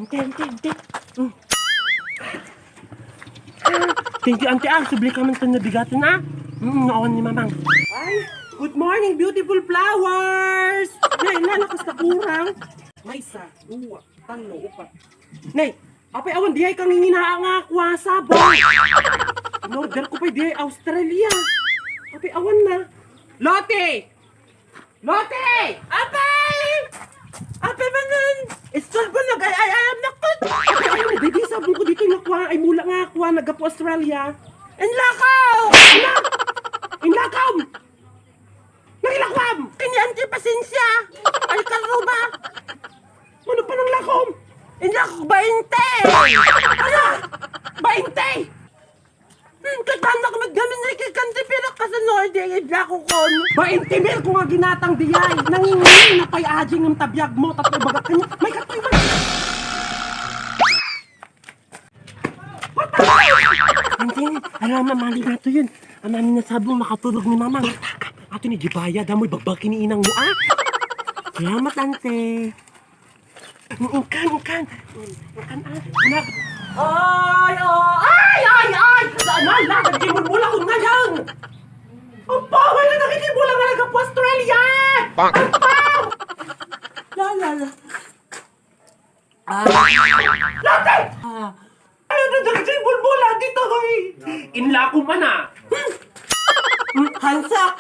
Ante. Mm. Thank you, ante. Subli ka man ito nabigatan, Naawan ni mamang. Ay, good morning, beautiful flowers! Nay, lalakas na kurang. May isa, duwa, talo, upat. Nay, apay awan, dihay kang hinginaa nga kwasa, ba? In-order ko pa dihay Australia. Apay awan na. Lotte! Apay! Apay manan! Istol ba nag-ay-ayam na kot? Apay awan, di sabong ko dito yung nakwa, ay mula nga akwa, nagapo Australia. Inlakaw! Inlakaw! Nagilakwam! Kanya-anti pasensya! Ay karuba! Ano pa ng lakom? Inlakaw, 20! Ano? 20! Katanda ko magdamin na ikikanti pero kasanod yung idlako ko. 20 mil ko nga ginatang diyay. Nangingin na pa'y adjing ng tabiyag mo. Tatlo baga kanya. May katoy man. Hindi, alam na mali na ito yun. Ang namin nasabong makatulog ni mama. Ato ni Jibaya, damoy bagbag kiniinang mo, Salamat, ante. Ukan. Anak. Ay! Saan na? Nagkimula ko na lang! Ang paway na nakikimula nga nagka po Australia! Ang paw! La. Late! Ay, nagkimula dito, hoy! Inla ko man, Hansak!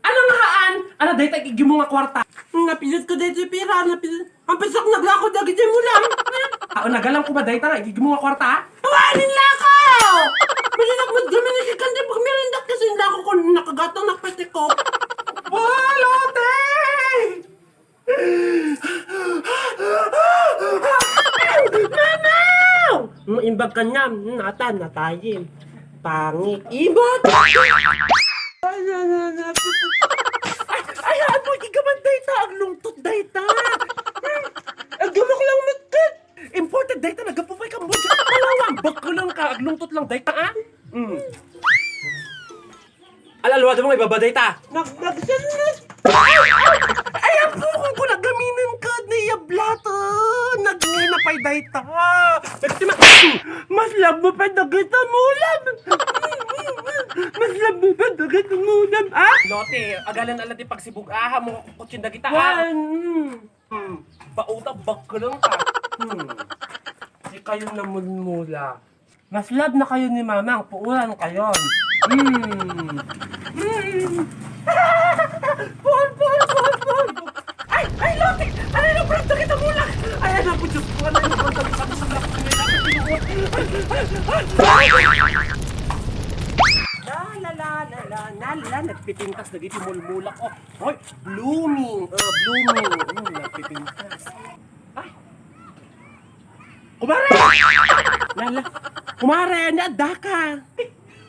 Ano nga haan? Ano, dahil tagigim mo nga kwarta? Napilit ko dahil si Pira, ang pisak naglako dahil mo lang. Nagalang ko ba dahil tara, igigim mo nga kwarta, Tawanin lang ako! Pwede na magdami na si Kandi pag merindak kasi hindi ako kung nakagatang nakpete ko. Walote! Mamaw! Imbag ka niya, natayin. Pangit. Ibag! Ay, ano, igaman dayta, ang lungtot dayta. Ang gamok lang magkat. Imported dayta, nagapupay kang budya. Malawang, baka lang ka, ang lungtot lang dayta, Alalwa mo, ibaba dayta. Nagsanas. Ay, ang bukong ko nagaminan ka, niyablato. Nagninapay dayta. Nagtima, mas love mo pa dagita mulam. Mas love mo pa dagita mulam, Lote, agalan alati pagsibugaha mo kutsin dagita, Bauta, baka lang ka. Si kayo namulmula. Mas love na kayo ni mamang, puulan kayo. Paul! Ay, Lote! Ano yung pranto kita mula? Ay, anak po, Diyos ko, ano yung pranto kita sa lakot nila? Nagpipintas na dito mulmulak. Hoy, blooming. Nagpipintas. Ay! Kumare! Kumare, naada ka.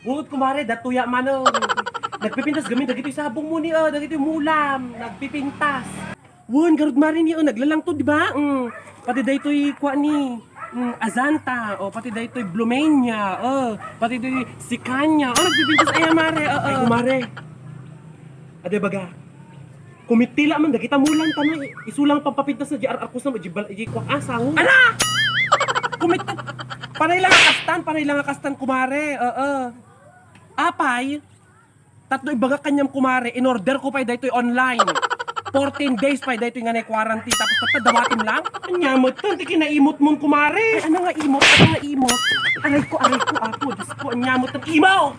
Bukod kumare, datuya manong. Nagpipintas gamin, dagito yung sabong mo niyo, dagito yung mulam. Nagpipintas. Won, garud marin niyo, naglalang to, di ba? Pati dahito yung kwa ni Azanta, pati dahito yung Blumenia, pati dahito yung Sikanya, nagpipintas ay mare, Ay, kumare. Ade baga, kumitila man, dagita mulang tanay, isulang pampapintas na JR Arcos na, kwa asang. Ana! Kumita, panay lang kastan, kumare, Apay, tatlo ibaga kanyang kumare, in-order ko pa dahito yung online. 14 days pa dahito yung nga quarantine, tapos dawatin lang. Anyamot to, hindi kinaimot mong kumare. Ay, ano nga imot? Aray ko, apo, Diyos ko, anyamot ng imo!